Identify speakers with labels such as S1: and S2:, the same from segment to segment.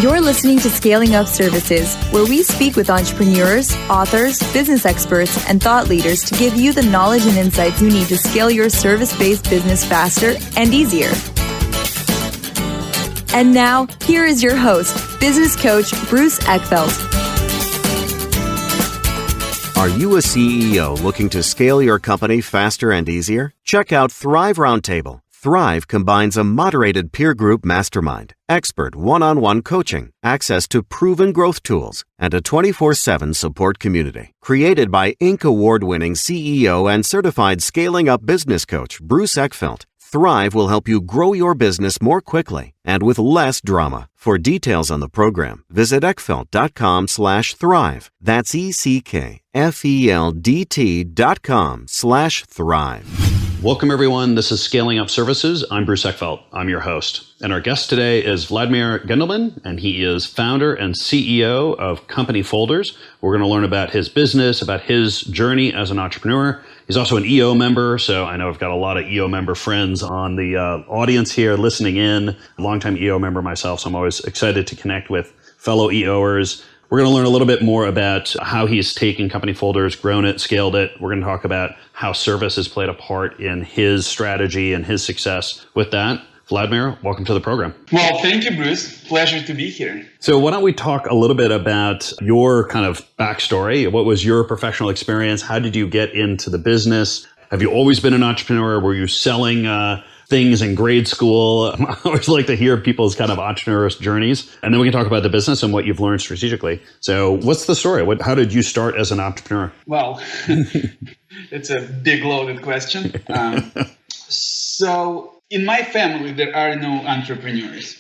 S1: You're listening to Scaling Up Services, where we speak with entrepreneurs, authors, business experts, and thought leaders to give you the knowledge and insights you need to scale your service-based business faster and easier. And now, here is your host, business coach Bruce Eckfeldt.
S2: Are you a CEO looking to scale your company faster and easier? Check out Thrive Roundtable. Thrive combines a moderated peer group mastermind, expert one-on-one coaching, access to proven growth tools, and a 24/7 support community. Created by Inc. award-winning CEO and certified scaling up business coach Bruce Eckfeldt, Thrive will help you grow your business more quickly and with less drama. For details on the program, visit eckfeldt.com/thrive. That's ECKFELDT.com/thrive.
S3: Welcome, everyone. This is Scaling Up Services. I'm Bruce Eckfeldt. I'm your host. And our guest today is Vladimir Gendelman, and he is founder and CEO of CompanyFolders. We're going to learn about his business, about his journey as an entrepreneur. He's also an EO member, so I know I've got a lot of EO member friends on the audience here listening in. Longtime EO member myself, so I'm always excited to connect with fellow EOers. We're going to learn a little bit more about how he's taken CompanyFolders, grown it, scaled it. We're going to talk about how service has played a part in his strategy and his success. With that, Vladmir, welcome to the program.
S4: Well, thank you, Bruce. Pleasure to be here.
S3: So why don't we talk a little bit about your kind of backstory? What was your professional experience? How did you get into the business? Have you always been an entrepreneur? Were you selling things in grade school? I always like to hear people's kind of entrepreneurial journeys. And then we can talk about the business and what you've learned strategically. So what's the story? How did you start as an entrepreneur?
S4: Well, it's a big loaded question. So in my family, there are no entrepreneurs.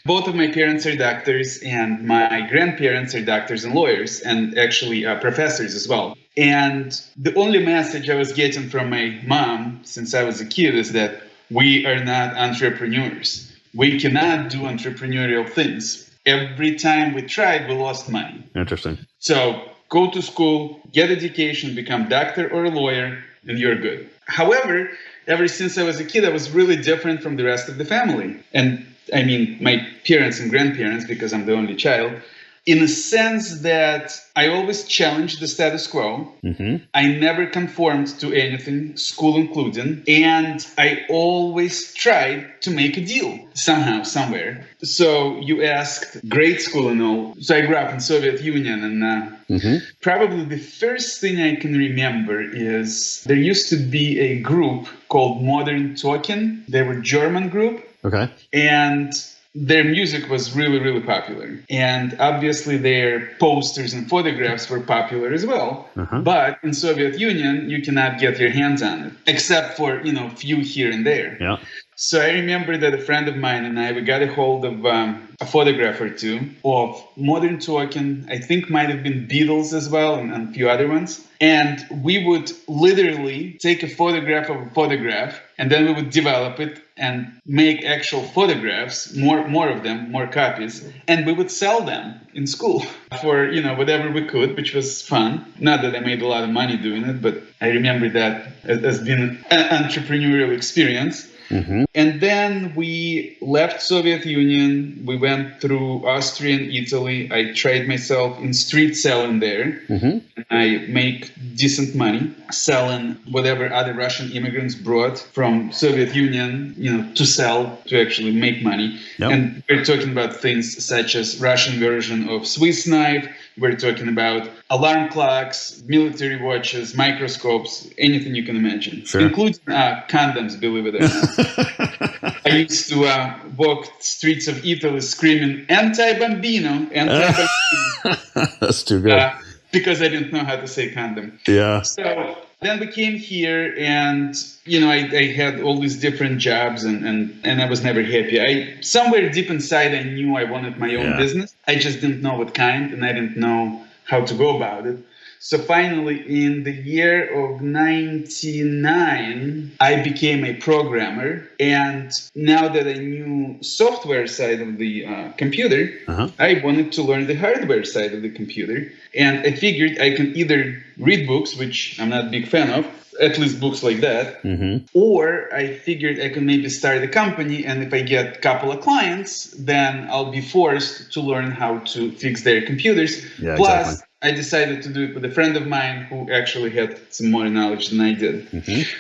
S4: Both of my parents are doctors, and my grandparents are doctors and lawyers, and actually professors as well. And the only message I was getting from my mom since I was a kid is that we are not entrepreneurs. We cannot do entrepreneurial things. Every time we tried, we lost money.
S3: Interesting.
S4: So go to school, get education, become doctor or a lawyer, and you're good. However, ever since I was a kid, I was really different from the rest of the family. And I mean, my parents and grandparents, because I'm the only child, in a sense that I always challenged the status quo. I never conformed to anything, school including, and I always tried to make a deal somehow, somewhere. So you asked grade school and all. So I grew up in Soviet Union, and probably the first thing I can remember is there used to be a group called Modern Talking. They were a German group.
S3: Okay.
S4: And their music was really, really popular. And obviously their posters and photographs were popular as well. But in Soviet Union, you cannot get your hands on it, except for, few here and there.
S3: Yeah.
S4: So I remember that a friend of mine and I, we got a hold of a photograph or two of Modern Talking. I think might have been Beatles as well, and a few other ones. And we would literally take a photograph of a photograph, and then we would develop it and make actual photographs, more of them, more copies, and we would sell them in school for, whatever we could, which was fun. Not that I made a lot of money doing it, but I remember that as being an entrepreneurial experience. And then we left Soviet Union. We went through Austria and Italy. I tried myself in street selling there. I make decent money selling whatever other Russian immigrants brought from Soviet Union, to sell, to actually make money.
S3: Yep.
S4: And we're talking about things such as Russian version of Swiss knife. We're talking about alarm clocks, military watches, microscopes, anything you can imagine, including condoms, believe it or not. I used to walk streets of Italy screaming, anti-bambino, anti-bambino.
S3: That's too good.
S4: Because I didn't know how to say condom.
S3: Yeah.
S4: So then we came here and, I had all these different jobs and I was never happy. Somewhere deep inside, I knew I wanted my own business. I just didn't know what kind, and I didn't know how to go about it. So finally, in the year of 99, I became a programmer. And now that I knew software side of the computer, I wanted to learn the hardware side of the computer. And I figured I can either read books, which I'm not a big fan of, at least books like that. Or I figured I could maybe start a company, and if I get a couple of clients, then I'll be forced to learn how to fix their computers.
S3: Yeah,
S4: Plus,
S3: exactly.
S4: I decided to do it with a friend of mine who actually had some more knowledge than I did.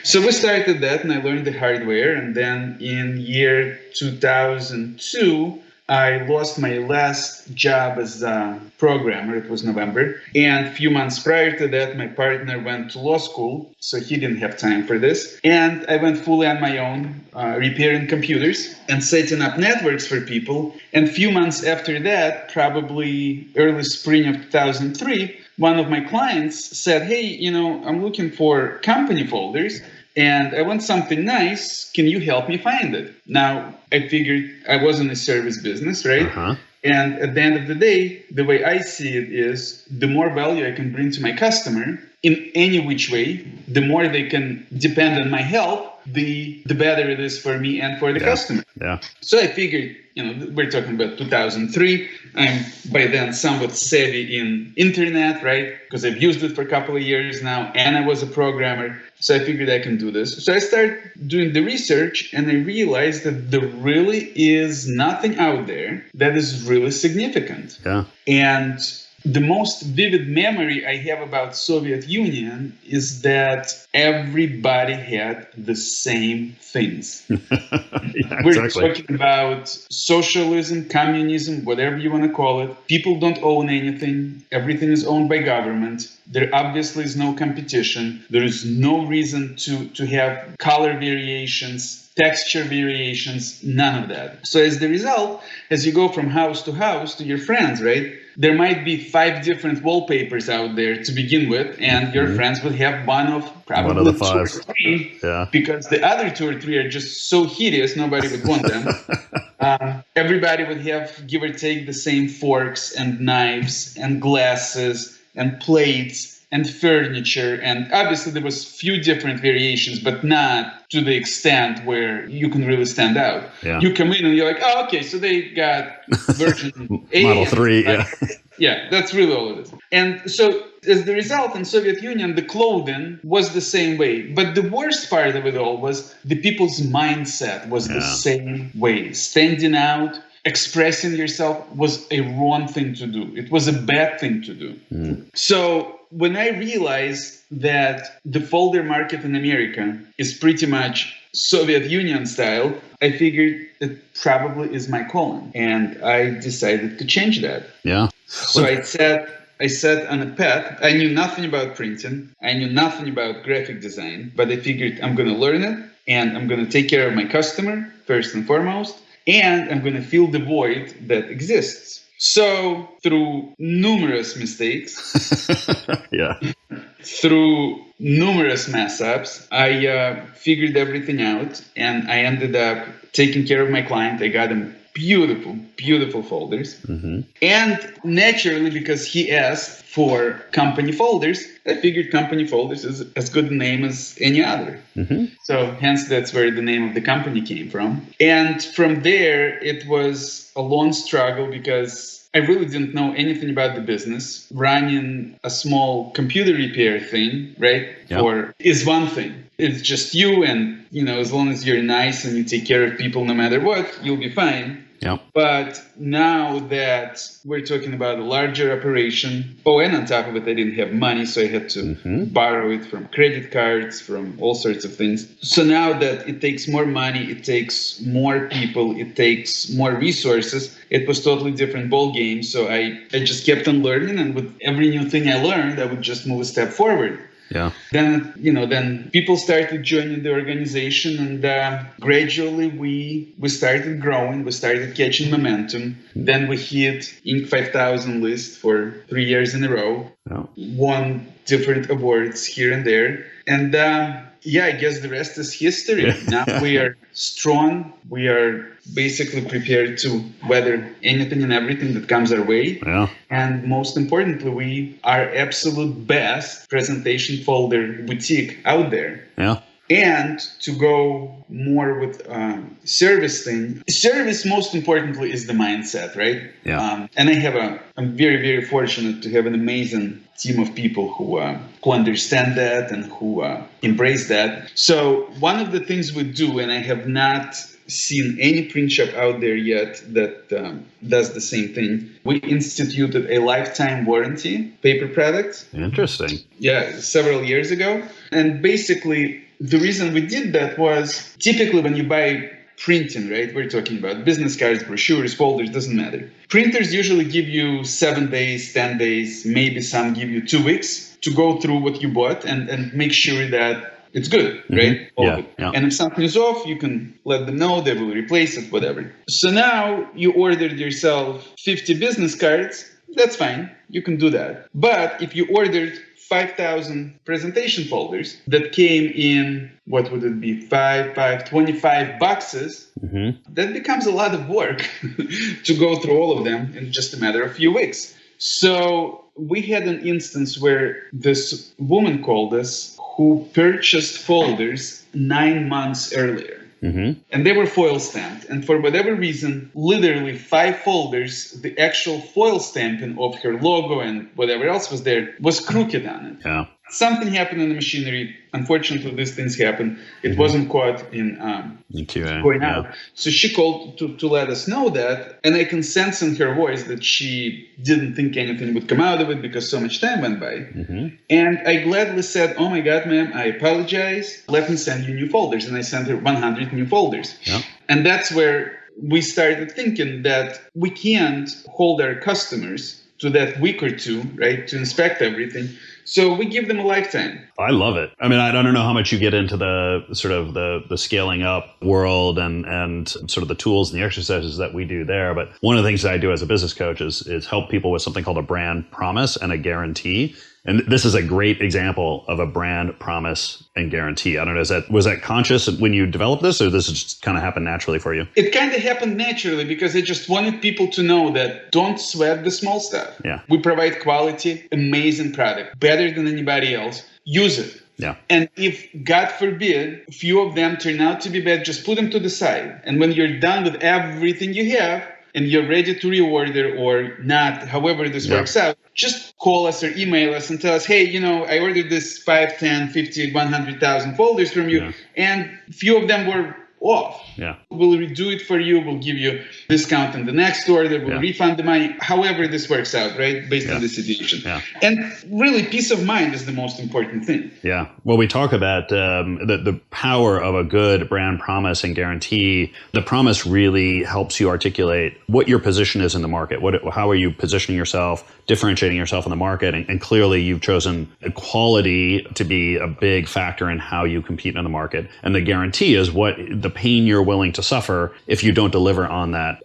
S4: So we started that, and I learned the hardware. And then in year 2002, I lost my last job as a programmer. It was November. And a few months prior to that, my partner went to law school, so he didn't have time for this. And I went fully on my own, repairing computers and setting up networks for people. And a few months after that, probably early spring of 2003, one of my clients said, hey, I'm looking for company folders, and I want something nice. Can you help me find it? Now, I figured I was in a service business, right? And at the end of the day, the way I see it is the more value I can bring to my customer in any which way, the more they can depend on my help, the better it is for me and for the customer. So I figured, we're talking about 2003. I'm by then somewhat savvy in internet, right? Because I've used it for a couple of years now, and I was a programmer. So I figured I can do this. So I started doing the research, and I realized that there really is nothing out there that is really significant. And the most vivid memory I have about Soviet Union is that everybody had the same things. We're talking about socialism, communism, whatever you want to call it. People don't own anything. Everything is owned by government. There obviously is no competition. There is no reason to have color variations, texture variations, none of that. So as the result, as you go from house to your friends, right? There might be 5 different wallpapers out there to begin with, and your friends will have one of probably 2 or 3, because the other 2 or 3 are just so hideous, nobody would want them. Everybody would have, give or take, the same forks and knives and glasses and plates and furniture, and obviously there was few different variations, but not to the extent where you can really stand out. You come in and you're like, oh, okay, so they got version A.
S3: Model 3,
S4: that's really all it is. And so as the result, in Soviet Union, the clothing was the same way. But the worst part of it all was the people's mindset was the same way. Standing out, expressing yourself was a wrong thing to do. It was a bad thing to do. So when I realized that the folder market in America is pretty much Soviet Union style, I figured it probably is my calling. And I decided to change that. So I set on a path. I knew nothing about printing. I knew nothing about graphic design. But I figured I'm going to learn it, and I'm going to take care of my customer first and foremost. And I'm going to fill the void that exists. So through numerous mistakes, through numerous mess ups, I figured everything out, and I ended up taking care of my client. I got him beautiful, beautiful folders. And naturally, because he asked for company folders, I figured company folders is as good a name as any other. So hence, that's where the name of the company came from. And from there, it was a long struggle because I really didn't know anything about the business. Running a small computer repair thing, right, is one thing. It's just you, and, as long as you're nice and you take care of people no matter what, you'll be fine. But now that we're talking about a larger operation, and on top of it, I didn't have money, so I had to borrow it from credit cards, from all sorts of things. So now that it takes more money, it takes more people, it takes more resources, it was totally different ball game. So I just kept on learning, and with every new thing I learned, I would just move a step forward. Then people started joining the organization, and gradually we started growing. We started catching momentum. Then we hit Inc. 5000 list for 3 years in a row. Won different awards here and there. And I guess the rest is history. Now we are strong. We are basically prepared to weather anything and everything that comes our way. And most importantly, we are absolute best presentation folder boutique out there. And to go more with service thing, service most importantly is the mindset, right?
S3: Yeah.
S4: And I'm very, very fortunate to have an amazing team of people who understand that and who embrace that. So one of the things we do, and I have not seen any print shop out there yet that does the same thing. We instituted a lifetime warranty paper product.
S3: Interesting.
S4: Yeah, several years ago. And basically, the reason we did that was typically when you buy printing, right? We're talking about business cards, brochures, folders, doesn't matter. Printers usually give you 7 days, 10 days, maybe some give you 2 weeks to go through what you bought and make sure that it's good, right?
S3: Yeah.
S4: And if something is off, you can let them know, they will replace it, whatever. So now you ordered yourself 50 business cards, that's fine, you can do that. But if you ordered 5,000 presentation folders that came in, what would it be, 25 boxes, that becomes a lot of work to go through all of them in just a matter of a few weeks. So we had an instance where this woman called us who purchased folders 9 months earlier. And they were foil stamped. And for whatever reason, literally 5 folders, the actual foil stamping of her logo and whatever else was there was crooked on it.
S3: Yeah.
S4: Something happened in the machinery. Unfortunately, these things happen. It wasn't caught in going out. So she called to let us know that. And I can sense in her voice that she didn't think anything would come out of it because so much time went by. And I gladly said, oh my God, ma'am, I apologize. Let me send you new folders. And I sent her 100 new folders.
S3: Yeah.
S4: And that's where we started thinking that we can't hold our customers to that week or two, right, to inspect everything. So we give them a lifetime.
S3: I love it. I mean, I don't know how much you get into the sort of the scaling up world and sort of the tools and the exercises that we do there. But one of the things that I do as a business coach is help people with something called a brand promise and a guarantee. And this is a great example of a brand promise and guarantee. I don't know, was that conscious when you developed this, or this just kind of happened naturally for you?
S4: It kind of happened naturally because I just wanted people to know that don't sweat the small stuff.
S3: Yeah.
S4: We provide quality, amazing product, better than anybody else. Use it.
S3: Yeah.
S4: And if, God forbid, a few of them turn out to be bad, just put them to the side. And when you're done with everything you have, and you're ready to reorder or not, however this works out, just call us or email us and tell us, hey, I ordered this 5, 10, 50, 100,000 folders from you, and a few of them were off.
S3: Yeah.
S4: We'll redo it for you. We'll give you discount in the next order. We'll refund the money, however this works out, right? Based on the situation.
S3: Yeah.
S4: And really, peace of mind is the most important thing.
S3: Yeah. Well, we talk about the power of a good brand promise and guarantee. The promise really helps you articulate what your position is in the market. How are you positioning yourself, differentiating yourself in the market? And clearly, you've chosen quality to be a big factor in how you compete in the market. And the guarantee is what the pain you're willing to suffer if you don't deliver on that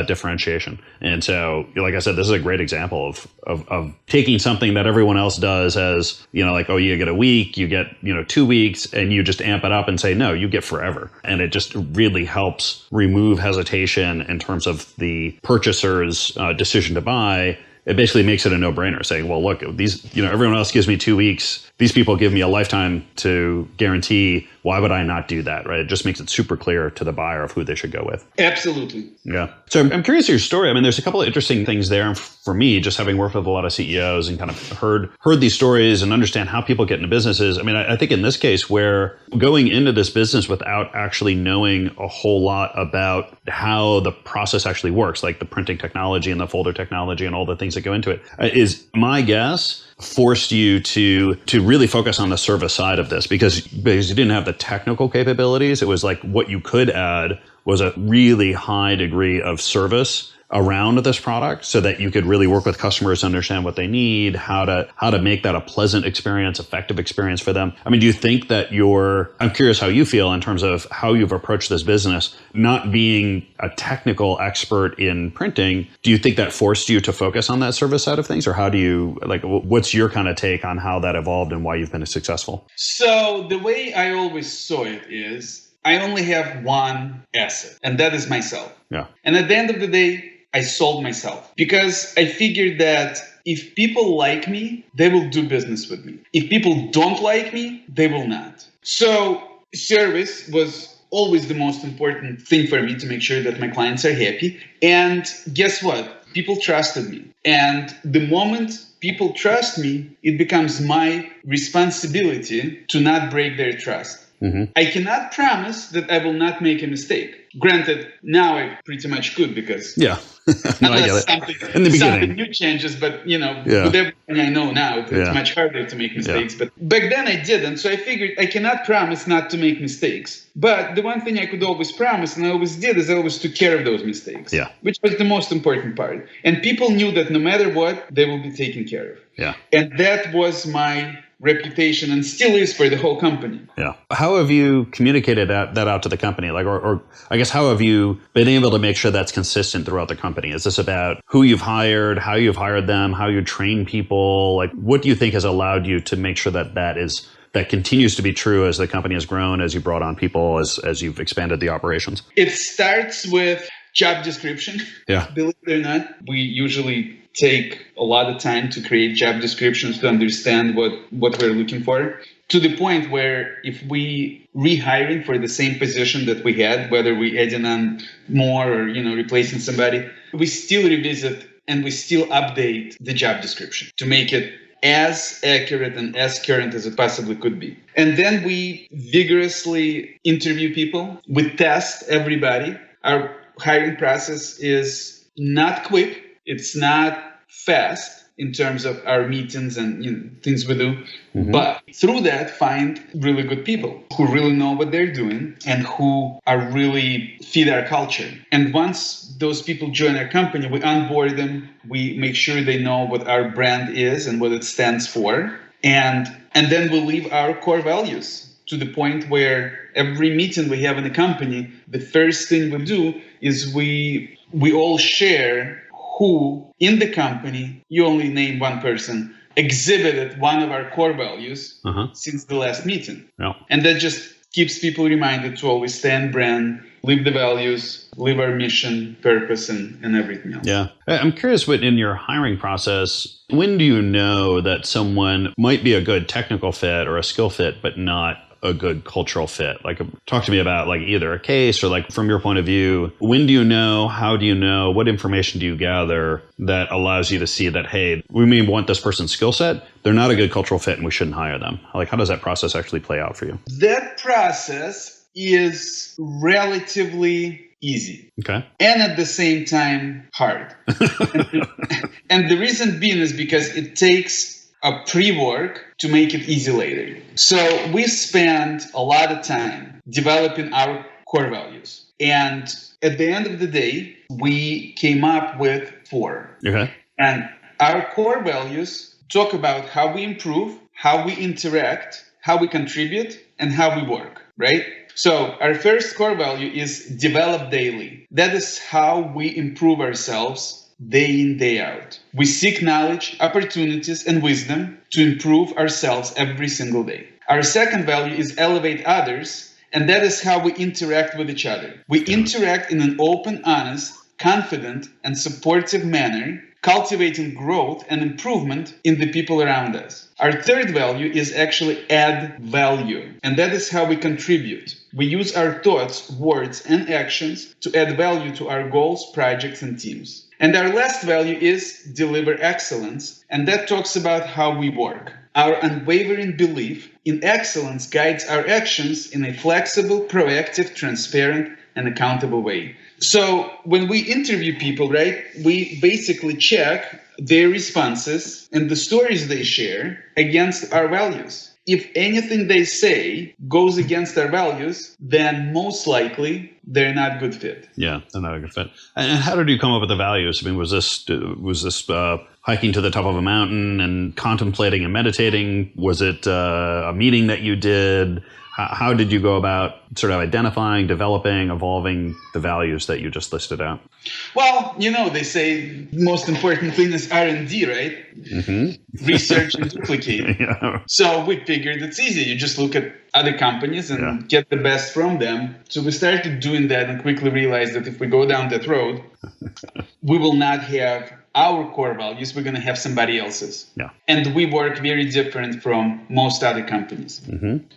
S3: differentiation. And so, like I said, this is a great example of taking something that everyone else does as, like, oh, you get a week, you get, 2 weeks, and you just amp it up and say, no, you get forever. And it just really helps remove hesitation in terms of the purchaser's decision to buy. It basically makes it a no-brainer, saying, well, look, these, everyone else gives me 2 weeks. These people give me a lifetime to guarantee. Why would I not do that, right? It just makes it super clear to the buyer of who they should go with.
S4: Absolutely.
S3: Yeah. So I'm curious your story. I mean, there's a couple of interesting things there for me, just having worked with a lot of CEOs and kind of heard these stories and understand how people get into businesses. I mean, I think in this case, where going into this business without actually knowing a whole lot about how the process actually works, like the printing technology and the folder technology and all the things that go into it, is my guess forced you to really focus on the service side of this because you didn't have the technical capabilities. It was like what you could add was a really high degree of service around this product so that you could really work with customers to understand what they need, how to make that a pleasant experience, effective experience for them. I mean, do you think that I'm curious how you feel in terms of how you've approached this business, not being a technical expert in printing. Do you think that forced you to focus on that service side of things? Or how do you, what's your kind of take on how that evolved and why you've been successful?
S4: So the way I always saw it is I only have one asset, and that is myself.
S3: Yeah.
S4: And at the end of the day, I sold myself because I figured that if people like me, they will do business with me. If people don't like me, they will not. So service was always the most important thing for me to make sure that my clients are happy. And guess what? People trusted me. And the moment people trust me, it becomes my responsibility to not break their trust. I cannot promise that I will not make a mistake. Granted, now I pretty much could because
S3: no, I get it.
S4: Something new changes, but with everything I know now, it's much harder to make mistakes. But back then I didn't, so I figured I cannot promise not to make mistakes. But the one thing I could always promise, and I always did, is I always took care of those mistakes, which was the most important part. And people knew that no matter what, they will be taken care of. And that was my reputation and still is for the whole company.
S3: How have you communicated that out to the company? Like, or I guess, how have you been able to make sure that's consistent throughout the company? Is this about who you've hired, how you've hired them, how you train people? Like, what do you think has allowed you to make sure that continues to be true as the company has grown, as you brought on people, as you've expanded the operations?
S4: It starts with job description. Believe it or not, we usually take a lot of time to create job descriptions to understand what we're looking for, to the point where if we rehiring for the same position that we had, whether we adding on more or replacing somebody, we still revisit and we still update the job description to make it as accurate and as current as it possibly could be. And then we vigorously interview people. We test everybody. Our hiring process is not quick. It's not fast in terms of our meetings and things we do. But through that, find really good people who really know what they're doing and who are really fit our culture. And once those people join our company, we onboard them. We make sure they know what our brand is and what it stands for. And then we leave our core values to the point where every meeting we have in the company, the first thing we do is we all share who in the company, you only name one person, exhibited one of our core values since the last meeting. And that just keeps people reminded to always stay on brand, live the values, live our mission, purpose, and everything else.
S3: I'm curious, what in your hiring process, when do you know that someone might be a good technical fit or a skill fit, but not a good cultural fit? Like, talk to me about like either a case or like from your point of view, when do you know, how do you know, what information do you gather that allows you to see that, hey, we may want this person's skill set, they're not a good cultural fit and we shouldn't hire them? Like, how does that process actually play out for you?
S4: That process is relatively easy.
S3: Okay.
S4: And at the same time, hard. And the reason being is because it takes a pre-work to make it easy later. So we spend a lot of time developing our core values. And at the end of the day, we came up with 4.
S3: Okay.
S4: And our core values talk about how we improve, how we interact, how we contribute, and how we work, right? So our first core value is develop daily. That is how we improve ourselves day in, day out. We seek knowledge, opportunities, and wisdom to improve ourselves every single day. Our second value is elevate others, and that is how we interact with each other. We interact in an open, honest, confident, and supportive manner, cultivating growth and improvement in the people around us. Our third value is actually add value, and that is how we contribute. We use our thoughts, words, and actions to add value to our goals, projects, and teams. And our last value is deliver excellence, and that talks about how we work. Our unwavering belief in excellence guides our actions in a flexible, proactive, transparent, and accountable way. So when we interview people, right, we basically check their responses and the stories they share against our values. If anything they say goes against our values, then most likely they're not a good fit.
S3: Yeah, they're not a good fit. And how did you come up with the values? I mean, was this hiking to the top of a mountain and contemplating and meditating? Was it a meeting that you did? How did you go about sort of identifying, developing, evolving the values that you just listed out?
S4: Well, they say the most important thing is R&D, right? Research and duplicate. So we figured it's easy. You just look at other companies and get the best from them. So we started doing that and quickly realized that if we go down that road, we will not have our core values, we're going to have somebody else's.
S3: Yeah.
S4: And we work very different from most other companies.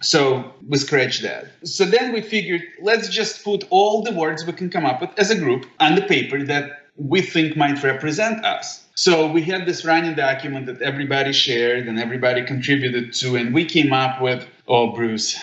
S4: So we scratched that. So then we figured, let's just put all the words we can come up with as a group on the paper that we think might represent us. So we had this running document that everybody shared and everybody contributed to, and we came up with, Bruce,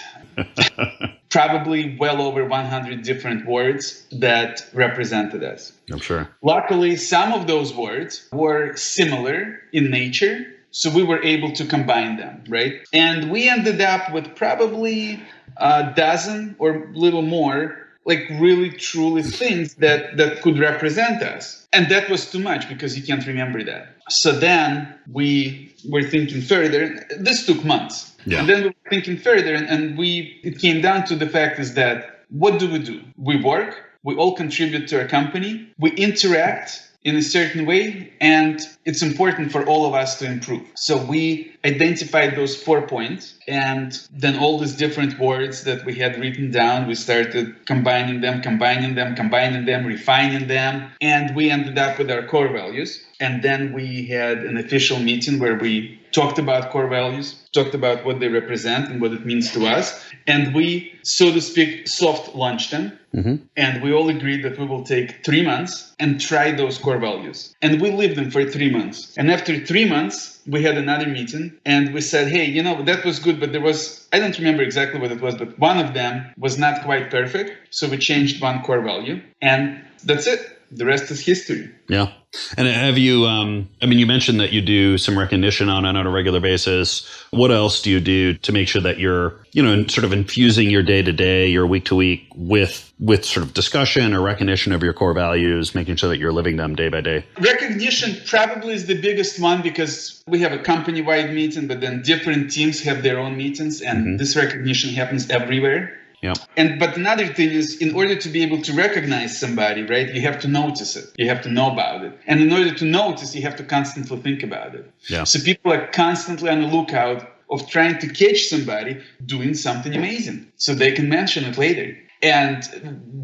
S4: probably well over 100 different words that represented us.
S3: I'm sure.
S4: Luckily, some of those words were similar in nature, so we were able to combine them, right? And we ended up with probably a dozen or little more, like really, truly things that could represent us. And that was too much because you can't remember that. So then we were thinking further. This took months.
S3: Yeah.
S4: And then we were thinking further, and it came down to the fact is that what do? We work, we all contribute to our company, we interact in a certain way, and it's important for all of us to improve. So we identified those 4 points, and then all these different words that we had written down, we started combining them, refining them, and we ended up with our core values. And then we had an official meeting where we talked about core values, talked about what they represent and what it means to us. And we, so to speak, soft launched them. And we all agreed that we will take 3 months and try those core values. And we lived them for 3 months. And after 3 months, we had another meeting and we said, hey, that was good, but there was, I don't remember exactly what it was, but one of them was not quite perfect. So we changed one core value and that's it. The rest is history.
S3: Yeah. And have you, you mentioned that you do some recognition on a regular basis. What else do you do to make sure that you're, sort of infusing your day to day, your week to week with sort of discussion or recognition of your core values, making sure that you're living them day by day?
S4: Recognition probably is the biggest one because we have a company-wide meeting, but then different teams have their own meetings and this recognition happens everywhere.
S3: Yeah.
S4: But another thing is, in order to be able to recognize somebody, right, you have to notice it. You have to know about it. And in order to notice, you have to constantly think about it.
S3: Yeah.
S4: So people are constantly on the lookout of trying to catch somebody doing something amazing so they can mention it later. And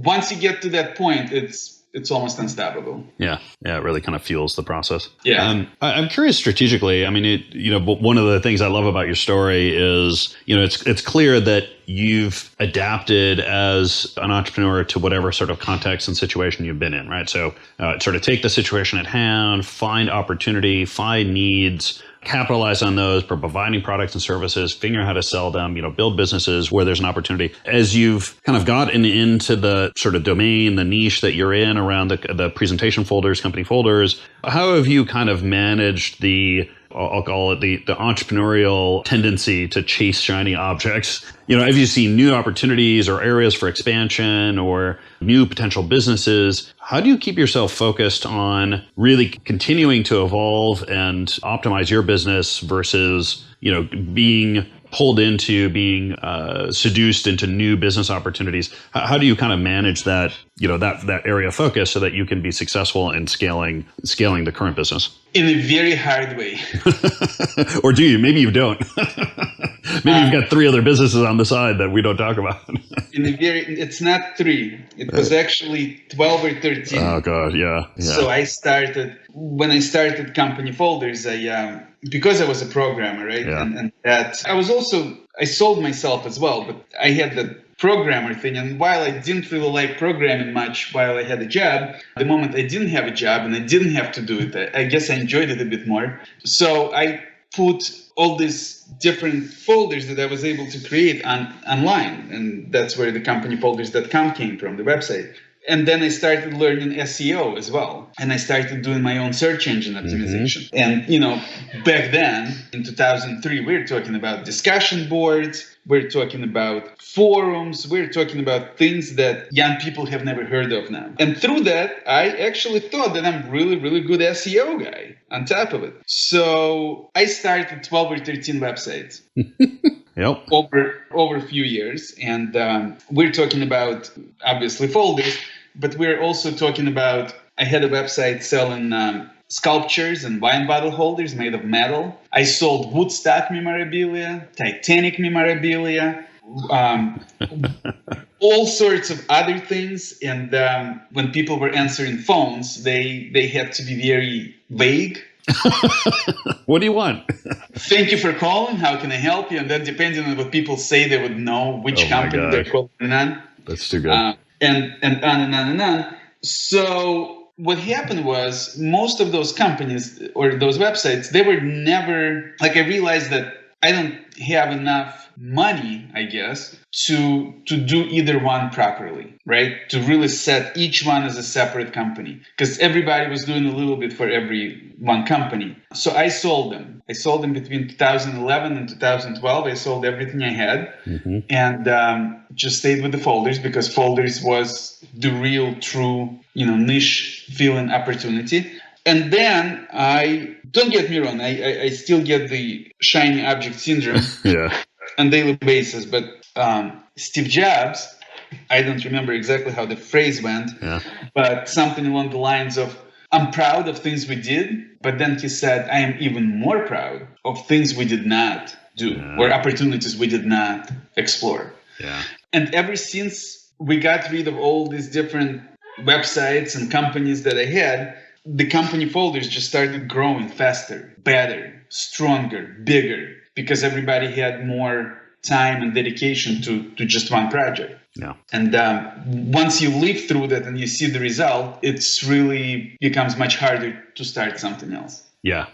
S4: once you get to that point, it's almost unstoppable.
S3: Yeah. Yeah. It really kind of fuels the process.
S4: Yeah.
S3: I'm curious strategically. I mean, one of the things I love about your story is, it's clear that you've adapted as an entrepreneur to whatever sort of context and situation you've been in, right? So sort of take the situation at hand, find opportunity, find needs, capitalize on those, providing products and services, figure out how to sell them, build businesses where there's an opportunity. As you've kind of gotten into the sort of domain, the niche that you're in around the presentation folders, company folders, how have you kind of managed I'll call it the entrepreneurial tendency to chase shiny objects? Have you seen new opportunities or areas for expansion or new potential businesses? How do you keep yourself focused on really continuing to evolve and optimize your business versus, being pulled into being seduced into new business opportunities? How do you kind of manage that, that area of focus so that you can be successful in scaling the current business?
S4: In a very hard way.
S3: Or do you? Maybe you don't. Maybe you've got 3 other businesses on the side that we don't talk about.
S4: It's not 3. It was actually 12 or 13.
S3: Oh God, yeah.
S4: So when I started CompanyFolders, because I was a programmer, right?
S3: Yeah.
S4: And that I sold myself as well, but I had the programmer thing. And while I didn't really like programming much while I had a job, the moment I didn't have a job and I didn't have to do it, I guess I enjoyed it a bit more. So I put all these different folders that I was able to create online. And that's where the CompanyFolders.com came from, the website. And then I started learning SEO as well. And I started doing my own search engine optimization. And, back then, in 2003, we were talking about discussion boards. We're talking about forums. We're talking about things that young people have never heard of now. And through that, I actually thought that I'm really, really good SEO guy on top of it. So I started 12 or 13 websites.
S3: Yep.
S4: Over a few years. And we're talking about, obviously, folders, but we're also talking about, I had a website selling sculptures and wine bottle holders made of metal. I sold Woodstock memorabilia, Titanic memorabilia, all sorts of other things. And when people were answering phones, they had to be very vague.
S3: What do you want?
S4: Thank you for calling. How can I help you? And then depending on what people say, they would know which company they're calling on.
S3: That's too good.
S4: And on and on and on. So what happened was most of those companies or those websites, they were never, like, I realized that I don't have enough money, I guess, to do either one properly, right? To really set each one as a separate company, because everybody was doing a little bit for every one company. So I sold them. I sold them between 2011 and 2012. I sold everything I had and just stayed with the Folders, because Folders was the real, true, niche filling opportunity. And then don't get me wrong, I still get the shiny object syndrome on a daily basis. But Steve Jobs, I don't remember exactly how the phrase went, but something along the lines of, I'm proud of things we did, but then he said, I am even more proud of things we did not do or opportunities we did not explore. Yeah. And ever since we got rid of all these different websites and companies that I had, the CompanyFolders just started growing faster, better, stronger, bigger, because everybody had more time and dedication to just one project. Yeah. And once you live through that and you see the result, it's really becomes much harder to start something else. Yeah.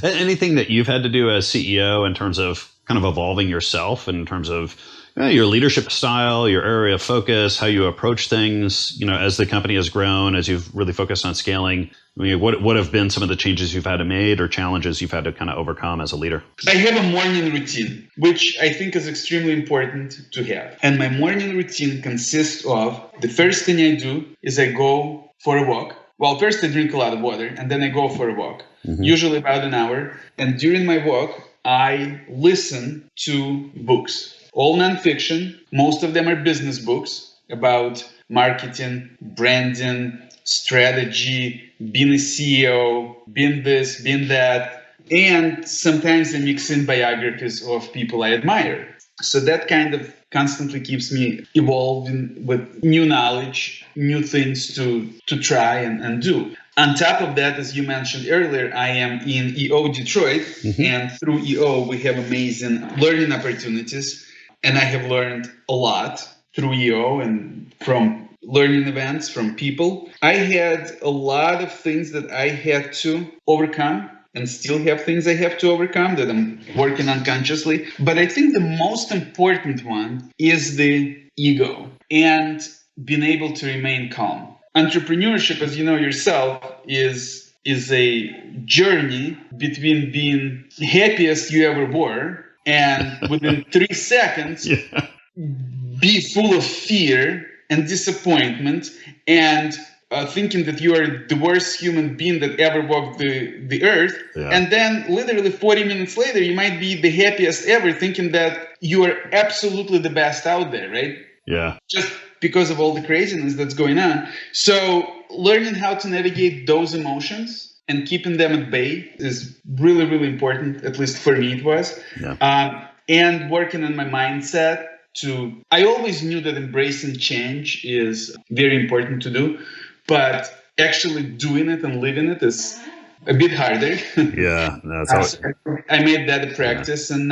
S3: Anything that you've had to do as CEO in terms of kind of evolving yourself in terms of your leadership style, your area of focus, how you approach things, as the company has grown, as you've really focused on scaling? I mean, what have been some of the changes you've had to make or challenges you've had to kind of overcome as a leader?
S4: I have a morning routine, which I think is extremely important to have. And my morning routine consists of, the first thing I do is I go for a walk. Well, first I drink a lot of water and then I go for a walk, usually about an hour. And during my walk, I listen to books. All nonfiction. Most of them are business books about marketing, branding, strategy, being a CEO, being this, being that. And sometimes I mix in biographies of people I admire. So that kind of constantly keeps me evolving with new knowledge, new things to try and do. On top of that, as you mentioned earlier, I am in EO Detroit. And through EO, we have amazing learning opportunities. And I have learned a lot through EO and from learning events, from people. I had a lot of things that I had to overcome and still have things I have to overcome that I'm working on consciously. But I think the most important one is the ego and being able to remain calm. Entrepreneurship, as you know yourself, is a journey between being happiest you ever were and within 3 seconds, be full of fear and disappointment and thinking that you are the worst human being that ever walked the earth. And then literally 40 minutes later, you might be the happiest ever, thinking that you are absolutely the best out there, right? Yeah. Just because of all the craziness that's going on. So learning how to navigate those emotions and keeping them at bay is really, really important. At least for me, it was. And working on my mindset I always knew that embracing change is very important to do, but actually doing it and living it is a bit harder. I made that a practice and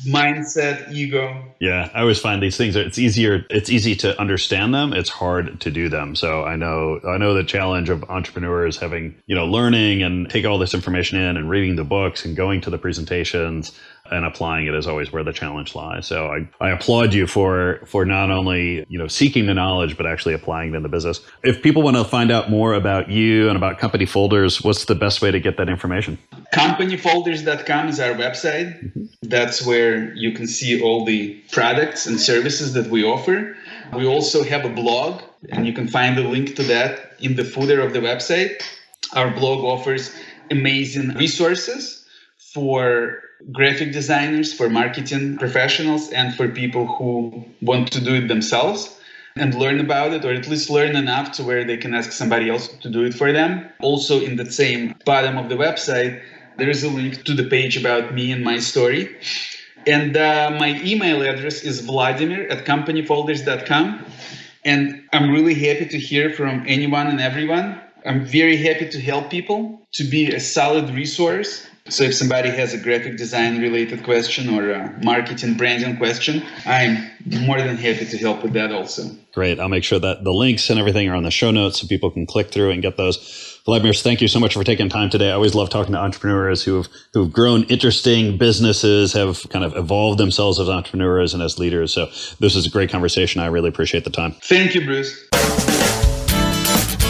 S4: mindset, ego.
S3: Yeah, I always find these things, it's easy to understand them. It's hard to do them. So I know the challenge of entrepreneurs having, learning and take all this information in and reading the books and going to the presentations and applying it is always where the challenge lies. So I applaud you for not only, seeking the knowledge, but actually applying it in the business. If people want to find out more about you and about CompanyFolders, what's the best way to get that information?
S4: CompanyFolders.com is our website. That's where you can see all the products and services that we offer. We also have a blog, and you can find a link to that in the footer of the website. Our blog offers amazing resources for graphic designers, for marketing professionals, and for people who want to do it themselves and learn about it, or at least learn enough to where they can ask somebody else to do it for them. Also, in the same bottom of the website, there is a link to the page about me and my story. And my email address is Vladimir@CompanyFolders.com. And I'm really happy to hear from anyone and everyone. I'm very happy to help people, to be a solid resource. So if somebody has a graphic design related question or a marketing branding question, I'm more than happy to help with that also.
S3: Great. I'll make sure that the links and everything are on the show notes so people can click through and get those. Vladimir, thank you so much for taking time today. I always love talking to entrepreneurs who've grown interesting businesses, have kind of evolved themselves as entrepreneurs and as leaders. So this is a great conversation. I really appreciate the time.
S4: Thank you, Bruce.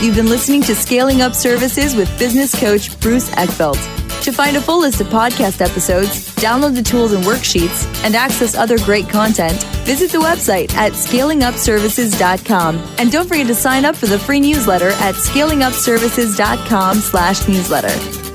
S1: You've been listening to Scaling Up Services with business coach Bruce Eckfeldt. To find a full list of podcast episodes, download the tools and worksheets, and access other great content, visit the website at scalingupservices.com. And don't forget to sign up for the free newsletter at scalingupservices.com/newsletter.